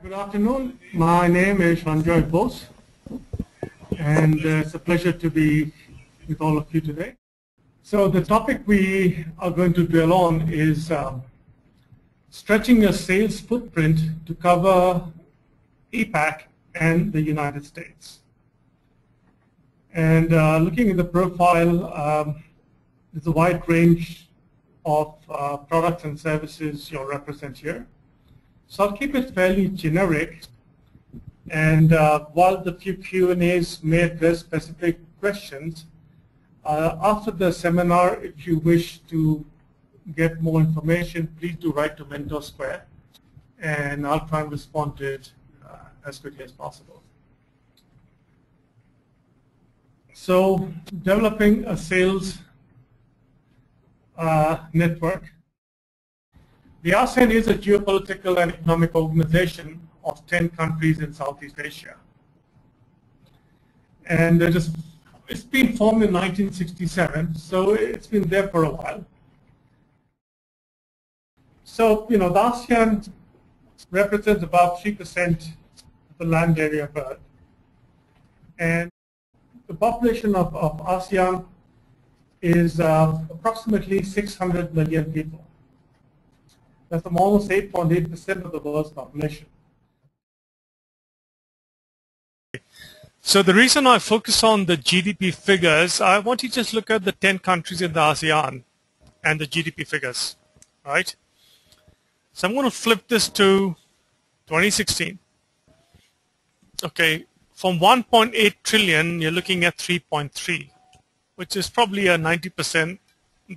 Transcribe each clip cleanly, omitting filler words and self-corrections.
Good afternoon. My name is Sanjoy Bose, and it's a pleasure to be with all of you today. So the topic we are going to dwell on is stretching your sales footprint to cover APAC and the United States. And looking at the profile, there's a wide range of products and services you'll represent here. So I'll keep it fairly generic, and while the few Q&As may address specific questions, after the seminar, if you wish to get more information, please do write to Mentor Square, and I'll try and respond to it as quickly as possible. So developing a sales network. The ASEAN is a geopolitical and economic organization of 10 countries in Southeast Asia. And it's been formed in 1967, so it's been there for a while. So, the ASEAN represents about 3% of the land area of Earth. And the population of ASEAN is approximately 600 million people. That's almost 8.8% of the world's population. So the reason I focus on the GDP figures, I want you to just look at the 10 countries in the ASEAN and the GDP figures, right? So I'm going to flip this to 2016. Okay, from 1.8 trillion, you're looking at 3.3, which is probably a 90%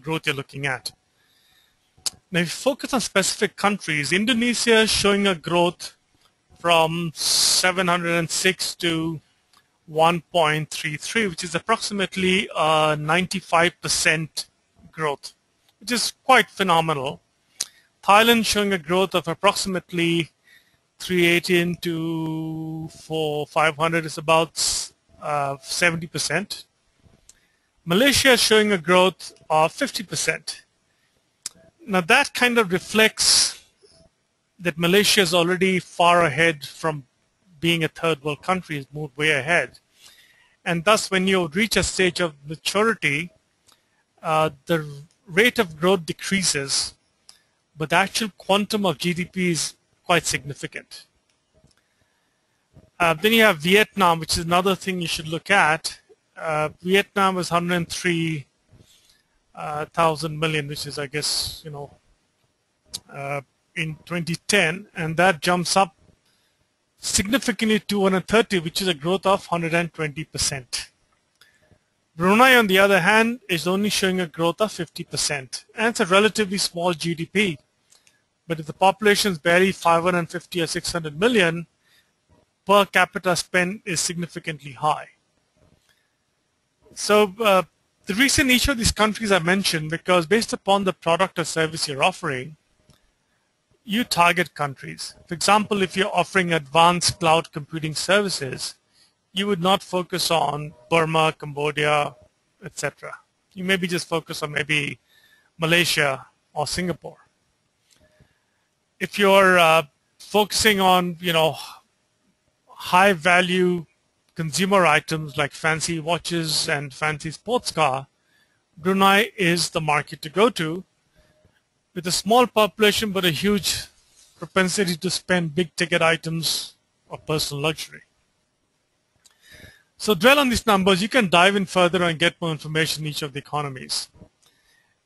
growth you're looking at. Now, if you focus on specific countries, Indonesia is showing a growth from 706 to 1.33, which is approximately 95% growth, which is quite phenomenal. Thailand showing a growth of approximately 318 to 500 is about 70%. Malaysia is showing a growth of 50%. Now that kind of reflects that Malaysia is already far ahead from being a third world country, has moved way ahead. And thus when you reach a stage of maturity, the rate of growth decreases, but the actual quantum of GDP is quite significant. Then you have Vietnam, which is another thing you should look at. Vietnam is 103,000 million, which is, I guess, in 2010, and that jumps up significantly to 230, which is a growth of 120%. Brunei, on the other hand, is only showing a growth of 50%, and it's a relatively small GDP. But if the population is barely 550 or 600 million, per capita spend is significantly high. So the reason each of these countries I mentioned, because based upon the product or service you're offering, you target countries. For example, if you're offering advanced cloud computing services, you would not focus on Burma, Cambodia, etc. You maybe just focus on maybe Malaysia or Singapore. If you're focusing on, high value consumer items like fancy watches and fancy sports car, Brunei is the market to go to, with a small population but a huge propensity to spend big ticket items of personal luxury. So dwell on these numbers. You can dive in further and get more information in each of the economies.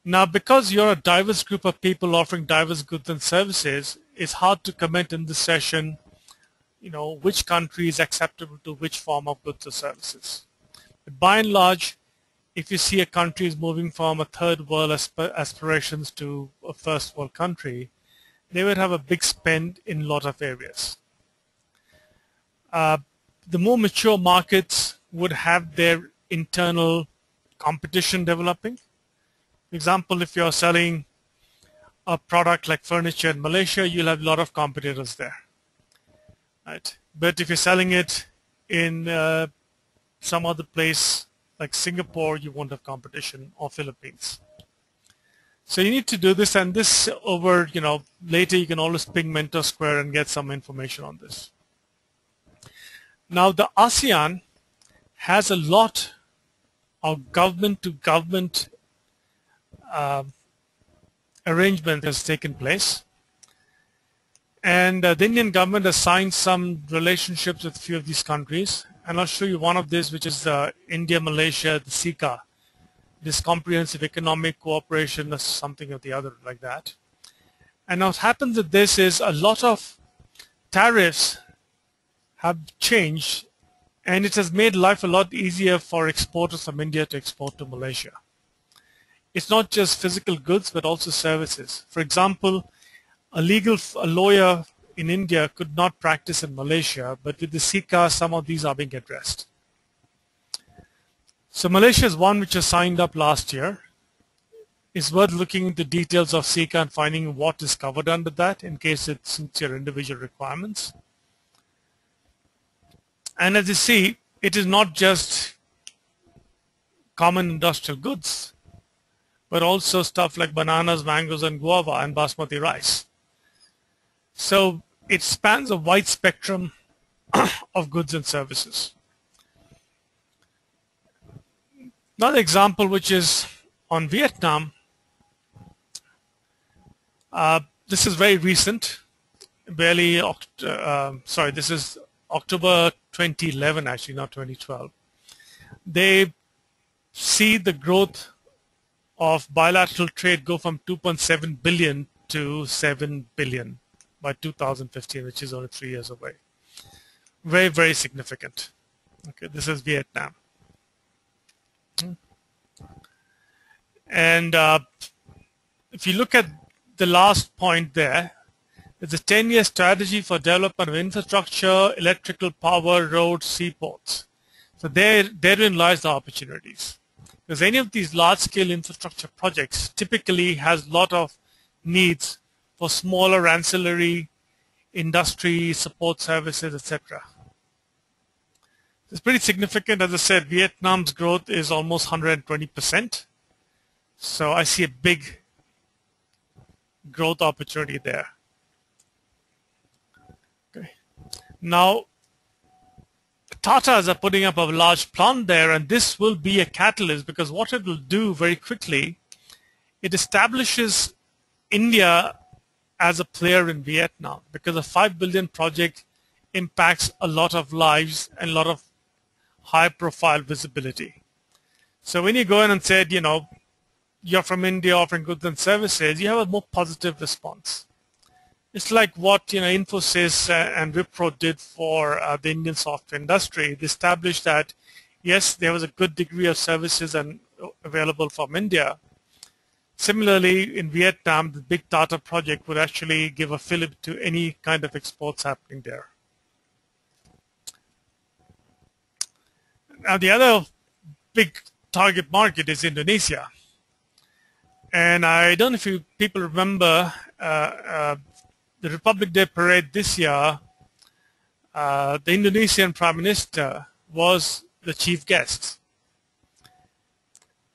Now, because you're a diverse group of people offering diverse goods and services, it's hard to comment in this session which country is acceptable to which form of goods or services. But by and large, if you see a country is moving from a third world aspirations to a first world country, they would have a big spend in a lot of areas. The more mature markets would have their internal competition developing. For example, if you're selling a product like furniture in Malaysia, you'll have a lot of competitors there. Right. But if you're selling it in some other place like Singapore, you won't have competition, or Philippines. So you need to do this, and this over, later you can always ping Mentor Square and get some information on this. Now the ASEAN has a lot of government-to-government arrangement has taken place. And the Indian government has signed some relationships with a few of these countries. And I'll show you one of these, which is India, Malaysia, the SECA, this Comprehensive Economic Cooperation or something or the other like that. And what happens with this is a lot of tariffs have changed, and it has made life a lot easier for exporters from India to export to Malaysia. It's not just physical goods, but also services. For example, a lawyer in India could not practice in Malaysia, but with the SECA, some of these are being addressed. So Malaysia is one which was signed up last year. It's worth looking into details of SECA and finding what is covered under that in case it suits your individual requirements. And as you see, it is not just common industrial goods, but also stuff like bananas, mangoes, and guava, and basmati rice. So it spans a wide spectrum of goods and services. Another example, which is on Vietnam, this is very recent, this is October 2011, actually, not 2012. They see the growth of bilateral trade go from 2.7 billion to 7 billion by 2015, which is only 3 years away. Very, very significant. Okay, this is Vietnam. And if you look at the last point there, it's a 10-year strategy for development of infrastructure, electrical power, roads, seaports. So therein lies the opportunities. Because any of these large-scale infrastructure projects typically has a lot of needs for smaller ancillary industry, support services, etc. It's pretty significant. As I said, Vietnam's growth is almost 120%. So I see a big growth opportunity there. Okay. Now, Tatas are putting up a large plant there, and this will be a catalyst because what it will do very quickly, it establishes India as a player in Vietnam, because a 5 billion project impacts a lot of lives and a lot of high profile visibility. So when you go in and said, you're from India offering goods and services, you have a more positive response. It's like what Infosys and Wipro did for the Indian software industry. They established that, yes, there was a good degree of services available from India. Similarly, in Vietnam, the big Tata project would actually give a fillip to any kind of exports happening there. Now, the other big target market is Indonesia. And I don't know if people remember the Republic Day parade this year. The Indonesian Prime Minister was the chief guest.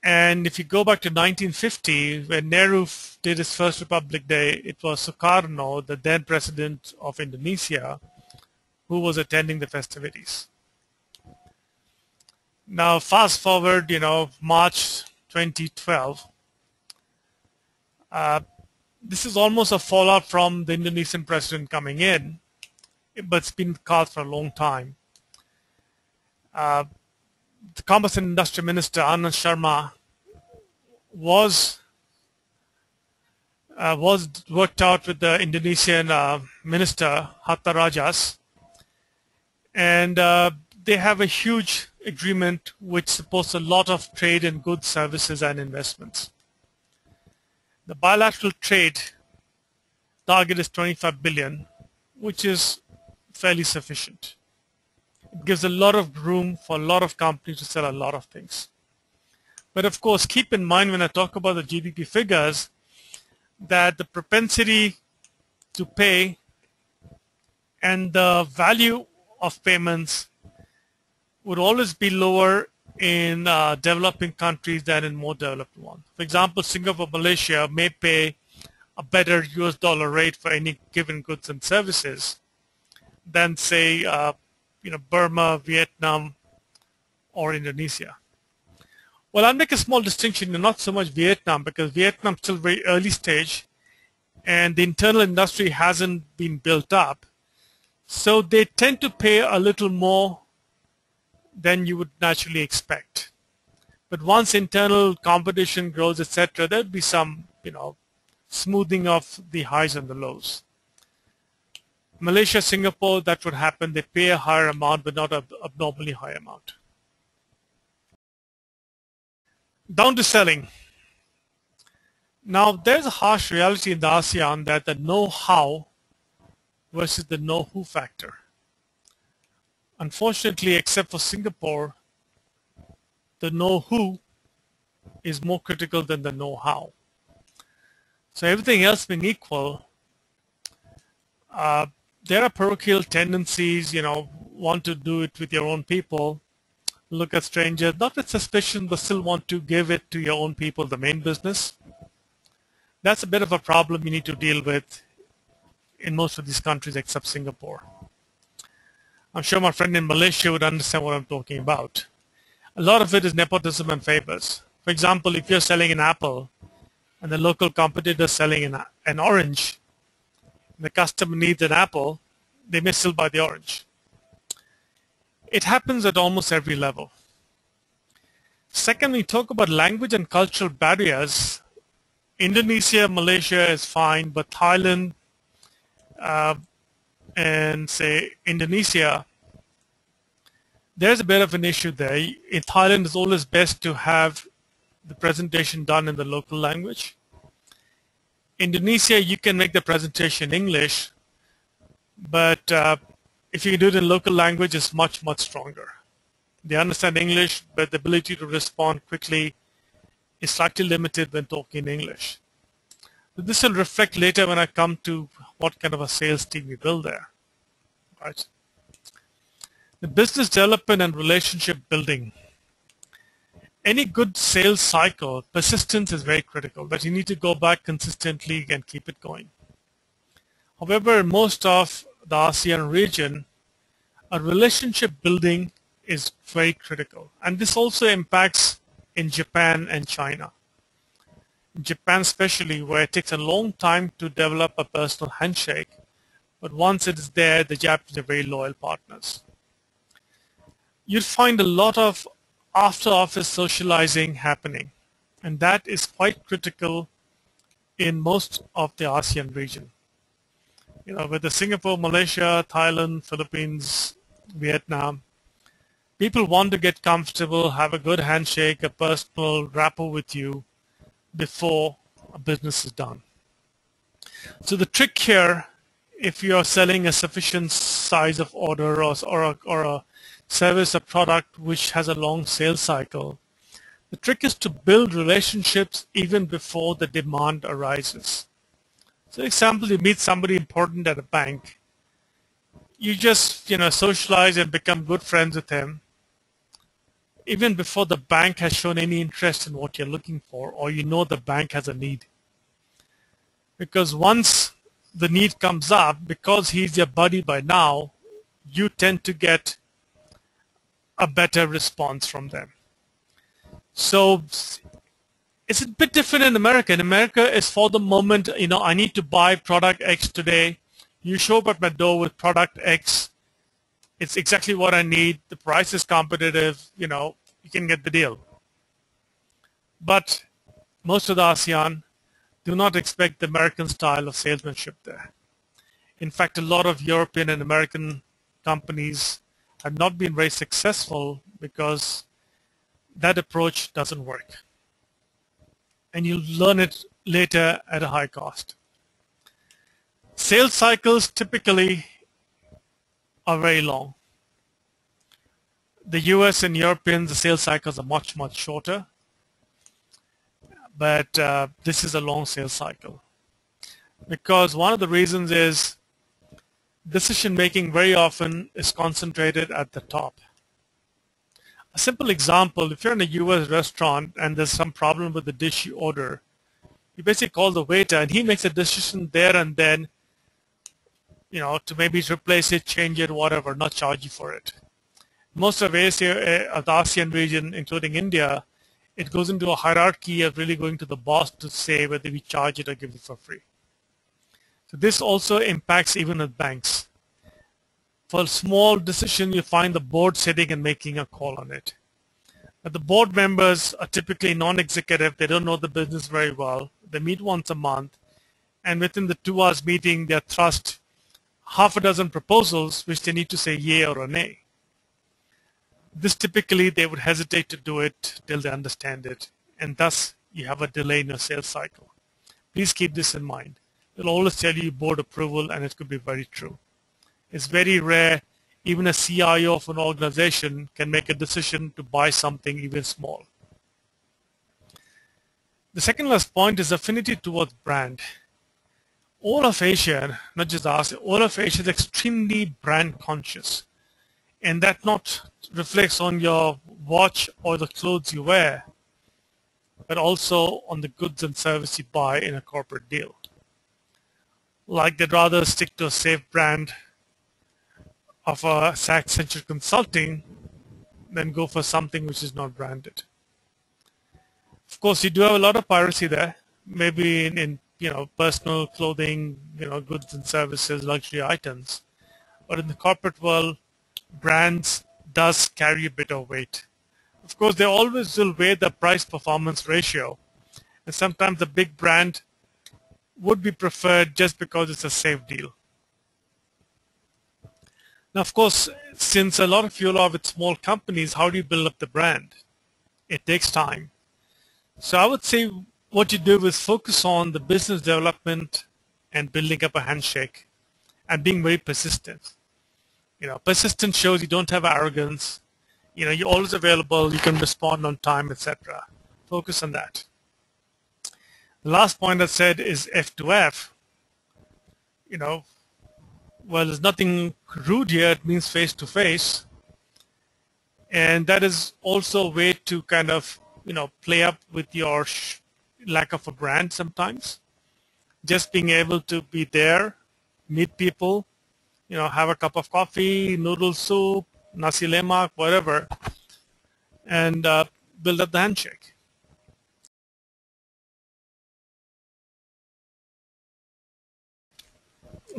And if you go back to 1950, when Nehru did his first Republic Day, it was Sukarno, the then president of Indonesia, who was attending the festivities. Now, fast forward, March 2012. This is almost a fallout from the Indonesian president coming in, but it's been cast for a long time. The Commerce and Industry Minister, Anand Sharma, was worked out with the Indonesian Minister, Hatta Rajas, and they have a huge agreement which supports a lot of trade in goods, services, and investments. The bilateral trade target is 25 billion, which is fairly sufficient. It gives a lot of room for a lot of companies to sell a lot of things. But of course, keep in mind when I talk about the GDP figures that the propensity to pay and the value of payments would always be lower in developing countries than in more developed ones. For example, Singapore, Malaysia may pay a better US dollar rate for any given goods and services than, say, Burma, Vietnam, or Indonesia. Well, I'll make a small distinction, not so much Vietnam, because Vietnam's still very early stage, and the internal industry hasn't been built up. So they tend to pay a little more than you would naturally expect. But once internal competition grows, etc., there'll be some, smoothing of the highs and the lows. Malaysia, Singapore, that would happen. They pay a higher amount, but not an abnormally high amount. Down to selling. Now, there's a harsh reality in the ASEAN that the know-how versus the know-who factor. Unfortunately, except for Singapore, the know-who is more critical than the know-how. So everything else being equal, there are parochial tendencies, want to do it with your own people, look at strangers, not with suspicion, but still want to give it to your own people, the main business. That's a bit of a problem you need to deal with in most of these countries except Singapore. I'm sure my friend in Malaysia would understand what I'm talking about. A lot of it is nepotism and favors. For example, if you're selling an apple and the local competitor is selling an orange, and the customer needs an apple, they may still buy the orange. It happens at almost every level. Second, we talk about language and cultural barriers. Indonesia, Malaysia is fine, but Thailand and, say, Indonesia, there's a bit of an issue there. In Thailand, it's always best to have the presentation done in the local language. Indonesia, you can make the presentation in English, but if you do it in local language, it's much, much stronger. They understand English, but the ability to respond quickly is slightly limited when talking in English. But this will reflect later when I come to what kind of a sales team we build there. Right? The business development and relationship building. Any good sales cycle, persistence is very critical, that you need to go back consistently and keep it going. However, in most of the ASEAN region, a relationship building is very critical. And this also impacts in Japan and China. In Japan especially, where it takes a long time to develop a personal handshake, but once it is there, the Japanese are very loyal partners. You'd find a lot of after-office socializing happening, and that is quite critical in most of the ASEAN region. Whether Singapore, Malaysia, Thailand, Philippines, Vietnam, people want to get comfortable, have a good handshake, a personal rapport with you before a business is done. So the trick here, if you are selling a sufficient size of order or a service or product which has a long sales cycle, the trick is to build relationships even before the demand arises. So, for example, you meet somebody important at a bank. You just, socialize and become good friends with him, even before the bank has shown any interest in what you're looking for, or the bank has a need. Because once the need comes up, because he's your buddy by now, you tend to get a better response from them. So it's a bit different in America. In America, it's for the moment, I need to buy product X today. You show up at my door with product X. It's exactly what I need. The price is competitive. You can get the deal. But most of the ASEAN do not expect the American style of salesmanship there. In fact, a lot of European and American companies have not been very successful because that approach doesn't work. And you'll learn it later at a high cost. Sales cycles typically are very long. The US and Europeans, the sales cycles are much, much shorter. But this is a long sales cycle. Because one of the reasons is decision making very often is concentrated at the top. A simple example, if you're in a US restaurant and there's some problem with the dish you order, you basically call the waiter and he makes a decision there and then, to maybe replace it, change it, whatever, not charge you for it. Most of Asia, the ASEAN region, including India, it goes into a hierarchy of really going to the boss to say whether we charge it or give it for free. So this also impacts even with banks. For a small decision, you find the board sitting and making a call on it. But the board members are typically non-executive. They don't know the business very well. They meet once a month, and within the 2 hours meeting, they're thrust half a dozen proposals which they need to say yay or nay. This typically they would hesitate to do it till they understand it, and thus you have a delay in your sales cycle. Please keep this in mind. They'll always tell you board approval, and it could be very true. It's very rare even a CIO of an organization can make a decision to buy something even small. The second last point is affinity towards brand. All of Asia, not just us, all of Asia is extremely brand conscious. And that not reflects on your watch or the clothes you wear, but also on the goods and service you buy in a corporate deal. Like they'd rather stick to a safe brand of a Accenture Consulting than go for something which is not branded. Of course, you do have a lot of piracy there, maybe in personal clothing, goods and services, luxury items. But in the corporate world, brands does carry a bit of weight. Of course, they always will weigh the price-performance ratio, and sometimes the big brand would be preferred just because it's a safe deal. Now, of course, since a lot of you are with small companies, how do you build up the brand? It takes time. So I would say what you do is focus on the business development and building up a handshake and being very persistent. Persistence shows you don't have arrogance. You're always available, you can respond on time, etc. Focus on that. The last point I said is F to F. Well, there's nothing rude here, it means face to face. And that is also a way to kind of, play up with your lack of a brand sometimes. Just being able to be there, meet people, have a cup of coffee, noodle soup, nasi lemak, whatever, and build up the handshake.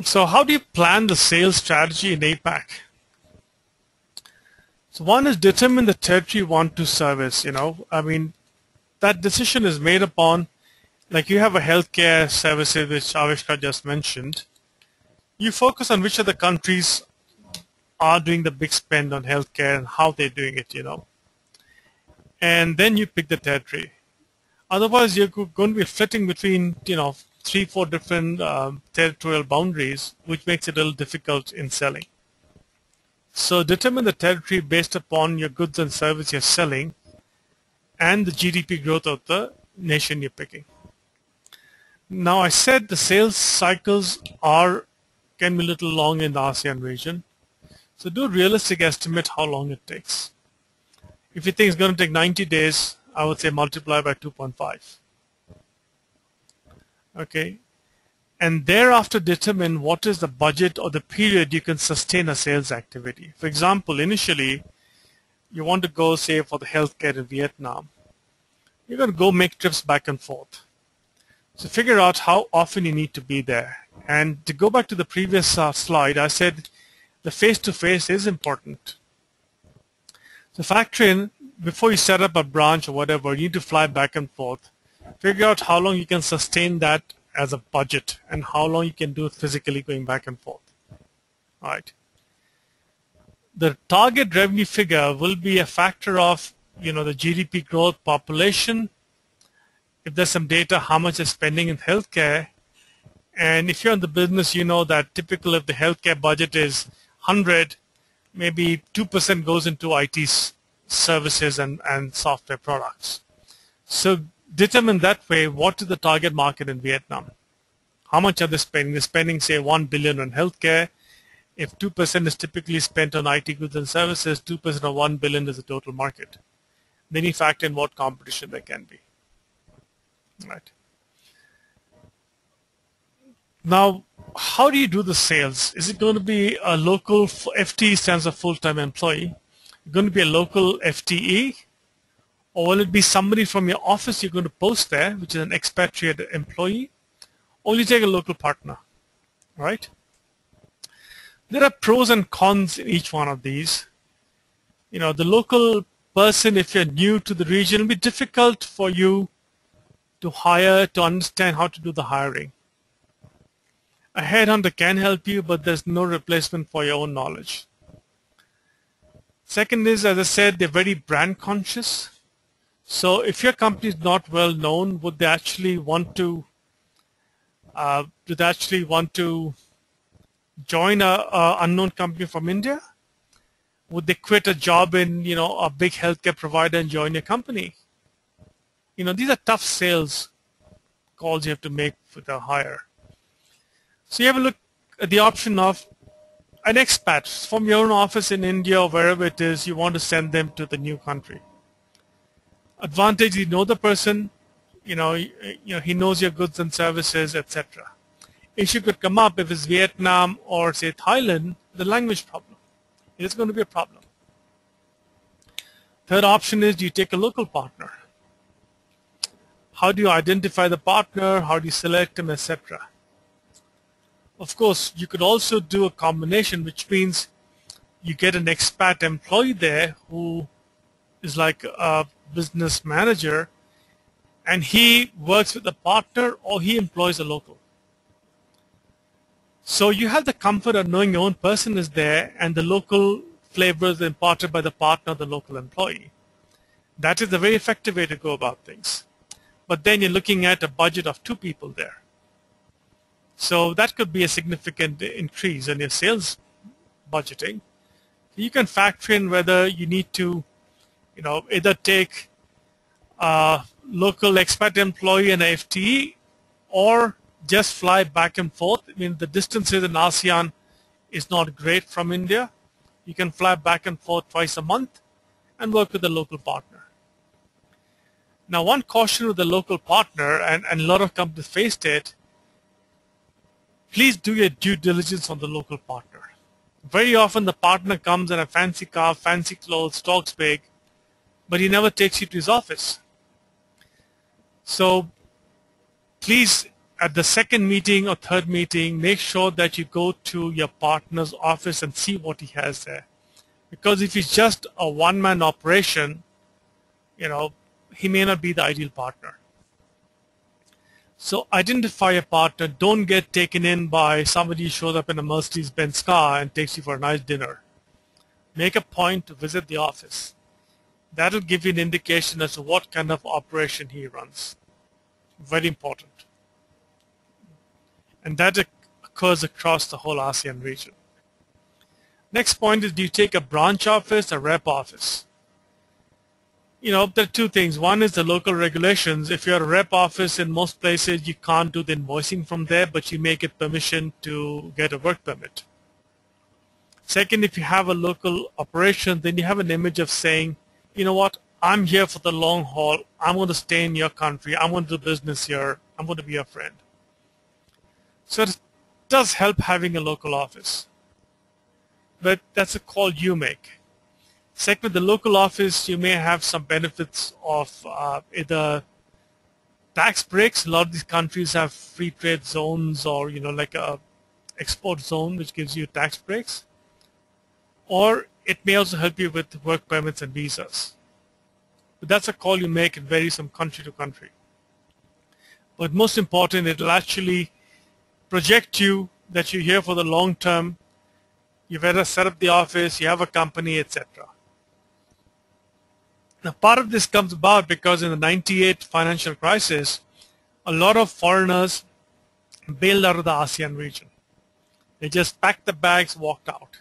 So how do you plan the sales strategy in APAC? So one is determine the territory you want to service. That decision is made upon, like you have a healthcare services which Avishka just mentioned. You focus on which of the countries are doing the big spend on healthcare and how they're doing it, And then you pick the territory. Otherwise, you're going to be flitting between, 3-4 different territorial boundaries, which makes it a little difficult in selling. So determine the territory based upon your goods and service you're selling and the GDP growth of the nation you're picking. Now, I said the sales cycles can be a little long in the ASEAN region. So do a realistic estimate how long it takes. If you think it's going to take 90 days, I would say multiply by 2.5. Okay. And thereafter determine what is the budget or the period you can sustain a sales activity. For example, initially, you want to go, say, for the healthcare in Vietnam. You're going to go make trips back and forth. So figure out how often you need to be there. And to go back to the previous slide, I said the face-to-face is important. So factor in, before you set up a branch or whatever, you need to fly back and forth. Figure out how long you can sustain that as a budget and how long you can do it physically going back and forth. All right. The target revenue figure will be a factor of, the GDP growth, population. If there's some data, how much is spending in healthcare. And if you're in the business, you know that typically if the healthcare budget is 100, maybe 2% goes into IT services and software products. So determine that way what is the target market in Vietnam. How much are they spending? They're spending, say, $1 billion on healthcare, If 2% is typically spent on IT goods and services, 2% of 1 billion is the total market. Then you factor in what competition there can be. Right. Now, how do you do the sales? Is it going to be a local, FTE stands for full-time employee, going to be a local FTE, or will it be somebody from your office you're going to post there, which is an expatriate employee, or will you take a local partner, right? There are pros and cons in each one of these. You know, the local person, if you're new to the region, will be difficult for you to hire, to understand how to do the hiring. A headhunter can help you, but there's no replacement for your own knowledge. Second is, as I said, they're very brand conscious. So if your company is not well known, would they actually want to join a unknown company from India? Would they quit a job in, you know, a big healthcare provider and join your company? You know, these are tough sales calls you have to make for the hire. So you have a look at the option of an expat from your own office in India or wherever it is, you want to send them to the new country. Advantage, you know the person, you know he knows your goods and services, etc. Issue could come up if it's Vietnam or say Thailand, the language problem. It is going to be a problem. Third option is you take a local partner. How do you identify the partner? How do you select him, etc.? Of course, you could also do a combination, which means you get an expat employee there who is like a business manager, and he works with a partner or he employs a local. So you have the comfort of knowing your own person is there and the local flavor is imparted by the partner, the local employee. That is a very effective way to go about things. But then you're looking at a budget of 2 people there. So that could be a significant increase in your sales budgeting. You can factor in whether you need to, you know, either take a local expat employee and a FTE or just fly back and forth. I mean, the distances in ASEAN is not great from India. You can fly back and forth twice a month and work with a local partner. Now, one caution with the local partner, and a lot of companies faced it, please do your due diligence on the local partner. Very often the partner comes in a fancy car, fancy clothes, talks big, but he never takes you to his office. So please, at the second meeting or third meeting, make sure that you go to your partner's office and see what he has there. Because if it's just a one-man operation, you know, he may not be the ideal partner. So identify a partner. Don't get taken in by somebody who shows up in a Mercedes-Benz car and takes you for a nice dinner. Make a point to visit the office. That'll give you an indication as to what kind of operation he runs. Very important. And that occurs across the whole ASEAN region. Next point is, do you take a branch office, a rep office? You know, there are 2 things. One is the local regulations. If you're a rep office, in most places you can't do the invoicing from there, but you may get permission to get a work permit. Second, if you have a local operation, then you have an image of saying, you know what, I'm here for the long haul. I'm going to stay in your country. I'm going to do business here. I'm going to be your friend. So it does help having a local office. But that's a call you make. Second, the local office, you may have some benefits of either tax breaks. A lot of these countries have free trade zones, or, you know, like a export zone, which gives you tax breaks. Or it may also help you with work permits and visas. But that's a call you make. It varies from country to country. But most important, it will actually project you that you're here for the long term. You've had to set up the office, you have a company, etc. Now, part of this comes about because in the '98 financial crisis, a lot of foreigners bailed out of the ASEAN region. They just packed the bags, walked out.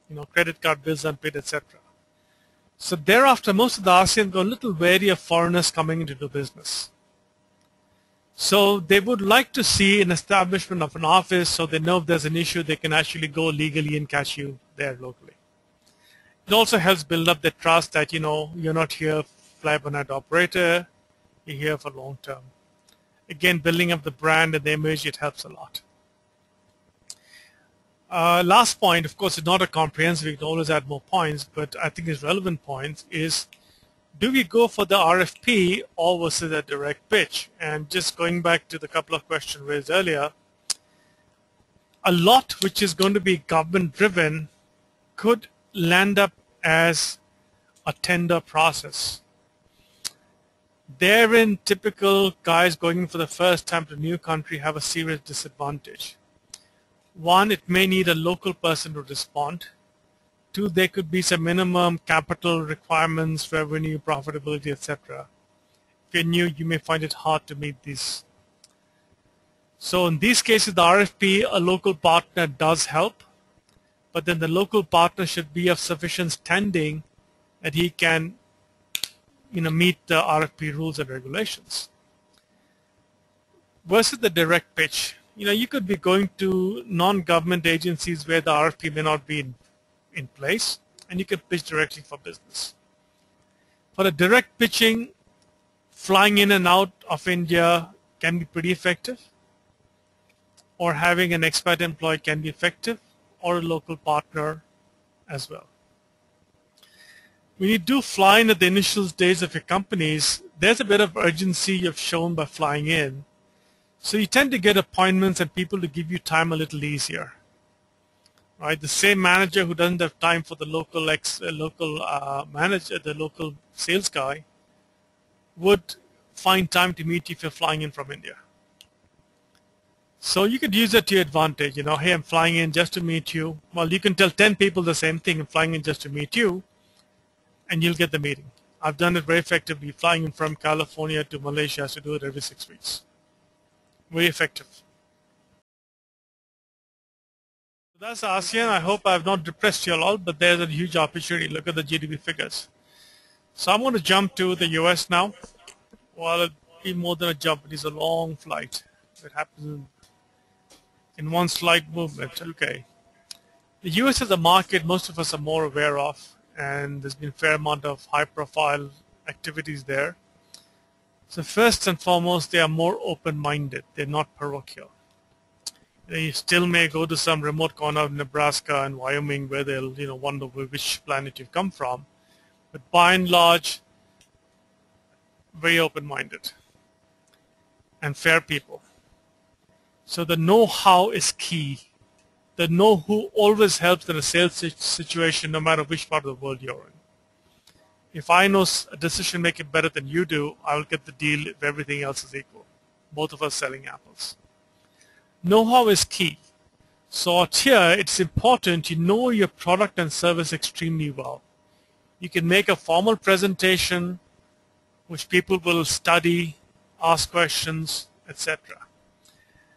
You know, credit card bills unpaid, etc. So thereafter, most of the ASEAN got a little wary of foreigners coming in to do business. So they would like to see an establishment of an office so they know if there's an issue, they can actually go legally and catch you there locally. It also helps build up the trust that, you're not here fly-by-night operator, you're here for long term. Again, building up the brand and the image, it helps a lot. Last point, of course, it's not a comprehensive, we can always add more points, but I think it's relevant points is, do we go for the RFP or versus a direct pitch? And just going back to the couple of questions raised earlier, a lot which is going to be government driven could land up as a tender process. Therein, typical guys going in for the first time to a new country have a serious disadvantage. One, it may need a local person to respond. Two, there could be some minimum capital requirements, revenue, profitability, etc. If you're new, you may find it hard to meet these. So in these cases, the RFP, a local partner does help, but then the local partner should be of sufficient standing that he can meet the RFP rules and regulations. Versus the direct pitch, you could be going to non-government agencies where the RFP may not be in place, and you can pitch directly for business. For the direct pitching, flying in and out of India can be pretty effective, or having an expat employee can be effective, or a local partner as well. When you do fly in at the initial days of your companies, there's a bit of urgency you've shown by flying in. So you tend to get appointments and people to give you time a little easier. Right? The same manager who doesn't have time for the local manager, the local sales guy, would find time to meet you if you're flying in from India. So you could use that to your advantage. Hey, I'm flying in just to meet you. Well, you can tell 10 people the same thing. I'm flying in just to meet you, and you'll get the meeting. I've done it very effectively. Flying in from California to Malaysia, I have to do it every 6 weeks. Very effective. That's ASEAN. I hope I've not depressed you all, but there's a huge opportunity. Look at the GDP figures. So I'm going to jump to the US now. Well, it'll be more than a jump. It is a long flight. It happens in one slight movement. Okay. The US is a market most of us are more aware of, and there's been a fair amount of high-profile activities there. So first and foremost, they are more open-minded. They're not parochial. You still may go to some remote corner of Nebraska and Wyoming where they'll wonder which planet you've come from. But by and large, very open-minded and fair people. So the know-how is key. The know-who always helps in a sales situation no matter which part of the world you're in. If I know a decision maker better than you do, I will get the deal if everything else is equal. Both of us selling apples. Know-how is key. So out here, it's important you know your product and service extremely well. You can make a formal presentation which people will study, ask questions, etc.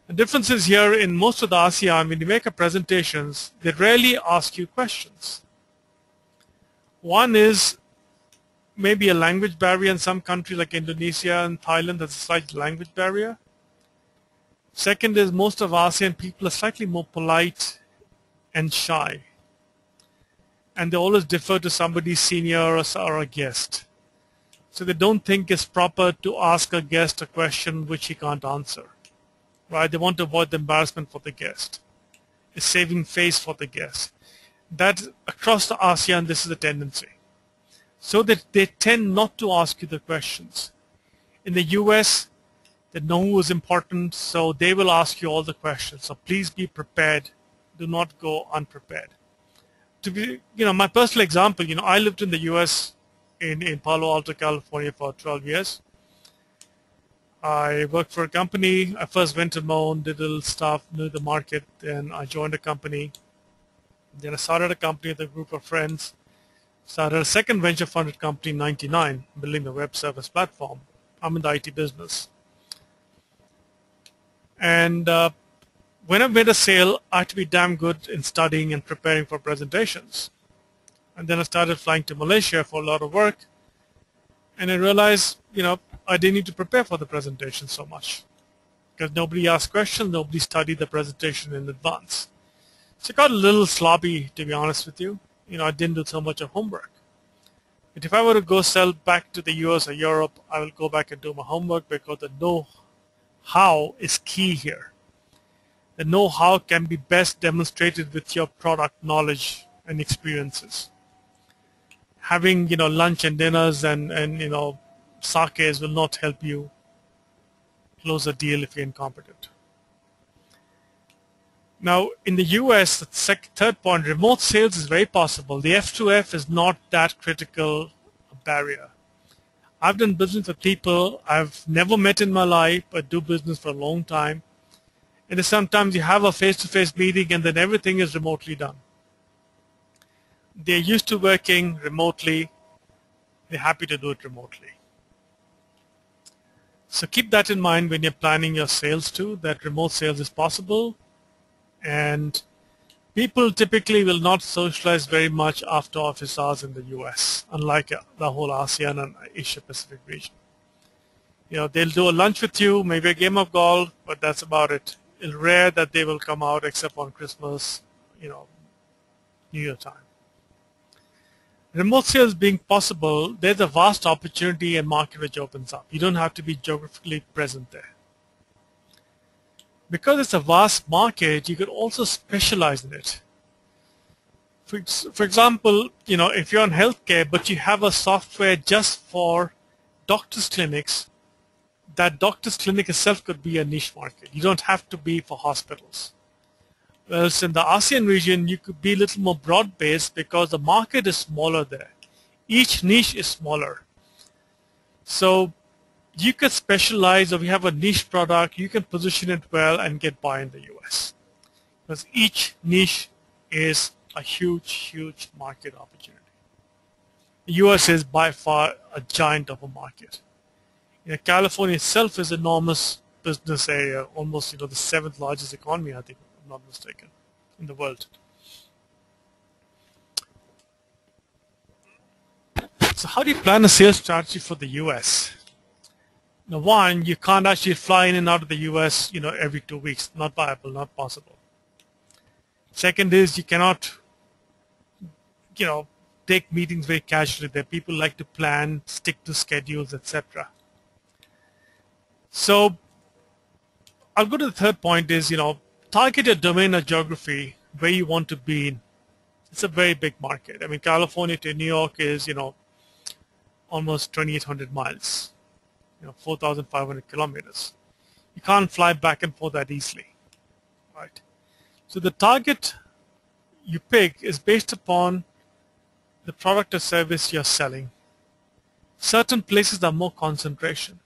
The difference is here in most of the ASEAN, when you make a presentations, they rarely ask you questions. One is maybe a language barrier in some countries like Indonesia and Thailand. There's a slight language barrier. Second is most of ASEAN people are slightly more polite and shy. And they always defer to somebody senior or a guest. So they don't think it's proper to ask a guest a question which he can't answer. Right? They want to avoid the embarrassment for the guest. It's saving face for the guest. That across the ASEAN, this is a tendency. So that they tend not to ask you the questions. In the US, they know who is important, so they will ask you all the questions. So please be prepared. Do not go unprepared. To be, my personal example, I lived in the US in Palo Alto, California for 12 years. I worked for a company. I first went on my own, did a little stuff, knew the market, then I joined a company. Then I started a company with a group of friends. Started a second venture funded company in '99, building a web service platform. I'm in the IT business. And when I made a sale, I had to be damn good in studying and preparing for presentations. And then I started flying to Malaysia for a lot of work. And I realized, I didn't need to prepare for the presentation so much. because nobody asked questions, nobody studied the presentation in advance. So it got a little sloppy, to be honest with you. I didn't do so much of homework. But if I were to go sell back to the US or Europe, I will go back and do my homework, because the know-how is key here. The know-how can be best demonstrated with your product knowledge and experiences. Having lunch and dinners and sakes will not help you close a deal if you're incompetent. Now, in the US, the third point, remote sales is very possible. The F2F is not that critical a barrier. I've done business with people I've never met in my life, but do business for a long time. And sometimes you have a face-to-face meeting and then everything is remotely done. They're used to working remotely. They're happy to do it remotely. So keep that in mind when you're planning your sales too, that remote sales is possible. And people typically will not socialize very much after office hours in the US, unlike the whole ASEAN and Asia Pacific region. They'll do a lunch with you, maybe a game of golf, but that's about it. It's rare that they will come out except on Christmas, New Year time. Remote sales being possible, there's a vast opportunity and market which opens up. You don't have to be geographically present there. Because it's a vast market, you could also specialize in it. For example, if you're in healthcare, but you have a software just for doctors' clinics, that doctor's clinic itself could be a niche market. You don't have to be for hospitals. Whereas in the ASEAN region, you could be a little more broad-based because the market is smaller there. Each niche is smaller. So you could specialize, or if you have a niche product, you can position it well and get by in the US. Because each niche is a huge, huge market opportunity. The US is by far a giant of a market. California itself is an enormous business area, almost the seventh largest economy, I think, if I'm not mistaken, in the world. So how do you plan a sales strategy for the US? Now, one, you can't actually fly in and out of the US, every 2 weeks. Not viable, not possible. Second is you cannot, take meetings very casually. There people like to plan, stick to schedules, etc. So I'll go to the third point is, target a domain or geography where you want to be in. It's a very big market. I mean, California to New York is, almost 2,800 miles. 4,500 kilometers. You can't fly back and forth that easily, right? So the target you pick is based upon the product or service you're selling. Certain places are more concentration,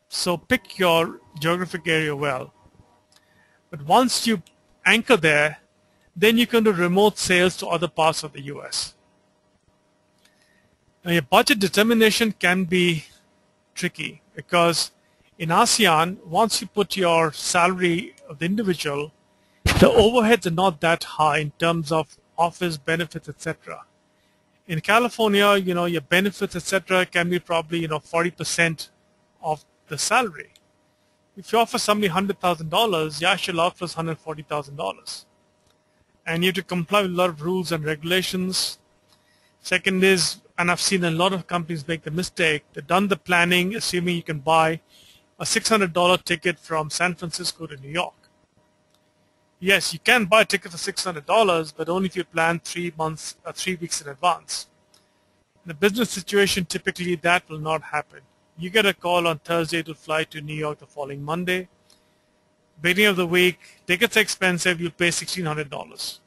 So pick your geographic area well. But once you anchor there, then you can do remote sales to other parts of the US. Now, your budget determination can be tricky because in ASEAN, once you put your salary of the individual, the overheads are not that high in terms of office benefits, etc. In California, your benefits, etc., can be probably 40% of the salary. If you offer somebody $100,000, your actual offer is $140,000, and you have to comply with a lot of rules and regulations. Second is, and I've seen a lot of companies make the mistake, they've done the planning assuming you can buy a $600 ticket from San Francisco to New York. Yes, you can buy a ticket for $600, but only if you plan 3 months or 3 weeks in advance. In the business situation, typically that will not happen. You get a call on Thursday to fly to New York the following Monday. Beginning of the week, tickets are expensive, you pay $1,600.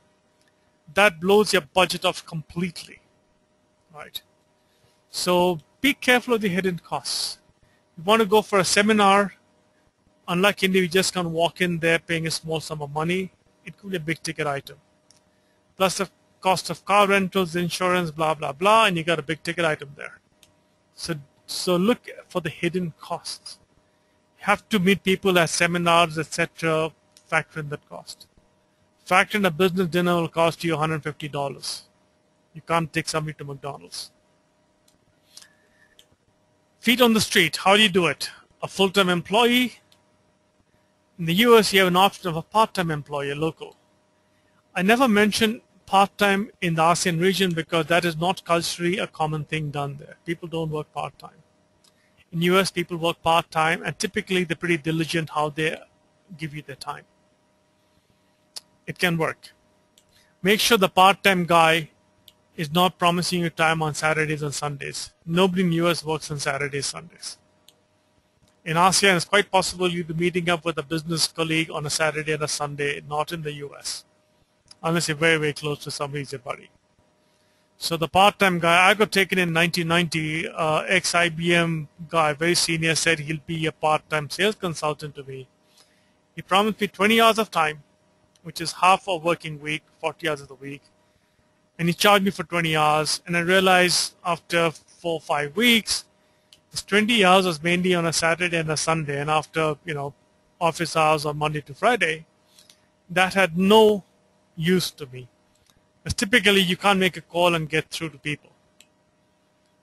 That blows your budget off completely. Right. So be careful of the hidden costs. You want to go for a seminar, unlike India, you just can't walk in there paying a small sum of money. It could be a big ticket item. Plus the cost of car rentals, insurance, blah, blah, blah, and you got a big ticket item there. So look for the hidden costs. You have to meet people at seminars, etc. Factor in that cost. Factor in a business dinner will cost you $150. You can't take somebody to McDonald's. Feet on the street, how do you do it? a full-time employee. In the US, you have an option of a part-time employee, local. I never mentioned part-time in the ASEAN region because that is not culturally a common thing done there. People don't work part-time. In US, people work part-time, and typically they're pretty diligent how they give you their time. It can work. Make sure the part-time guy is not promising you time on Saturdays and Sundays. Nobody in US works on Saturdays, Sundays. In ASEAN, it's quite possible you'll be meeting up with a business colleague on a Saturday and a Sunday, not in the US, unless you're very, very close to somebody who's your buddy. So the part-time guy, I got taken in 1990, ex-IBM guy, very senior, said he'll be a part-time sales consultant to me. He promised me 20 hours of time, which is half a working week, 40 hours of the week. And he charged me for 20 hours. And I realized after 4 or 5 weeks, this 20 hours was mainly on a Saturday and a Sunday. And after, office hours on Monday to Friday, that had no use to me. Because typically you can't make a call and get through to people.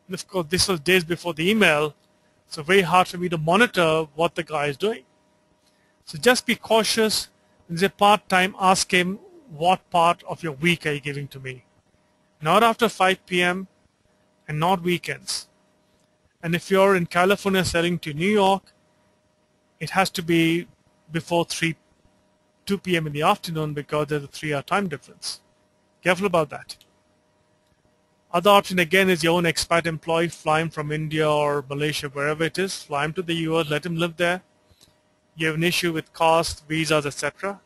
And of course, this was days before the email, so very hard for me to monitor what the guy is doing. So just be cautious. When you say part-time, ask him, what part of your week are you giving to me? Not after 5 p.m. and not weekends. And if you're in California selling to New York, it has to be before 2 p.m. in the afternoon because there's a 3-hour time difference. Careful about that. Other option again is your own expat employee. Fly him from India or Malaysia, wherever it is. Fly him to the US, let him live there. You have an issue with cost, visas, etc.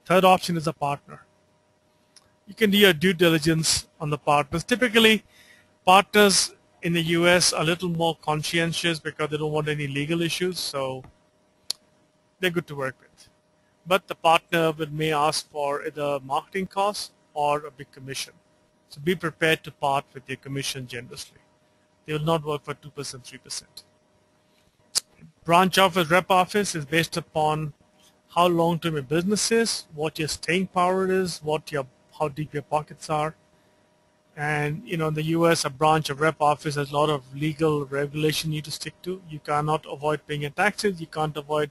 Third option is a partner. You can do your due diligence on the partners. Typically, partners in the US are a little more conscientious because they don't want any legal issues, so they're good to work with. But the partner may ask for either marketing costs or a big commission. So be prepared to part with your commission generously. They will not work for 2%, 3%. Branch office, rep office is based upon how long-term your business is, what your staying power is, how deep your pockets are. And in the US, a branch, a rep office has a lot of legal regulation you need to stick to. You cannot avoid paying your taxes. You can't avoid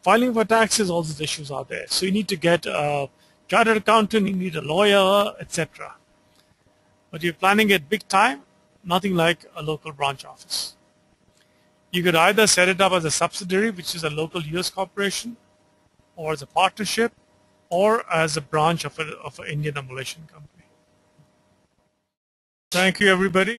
filing for taxes. All these issues are there. So you need to get a chartered accountant, you need a lawyer, etc. But if you're planning it big time, nothing like a local branch office. You could either set it up as a subsidiary, which is a local US corporation, or as a partnership, or as a branch of an Indian or Malaysian company. Thank you, everybody.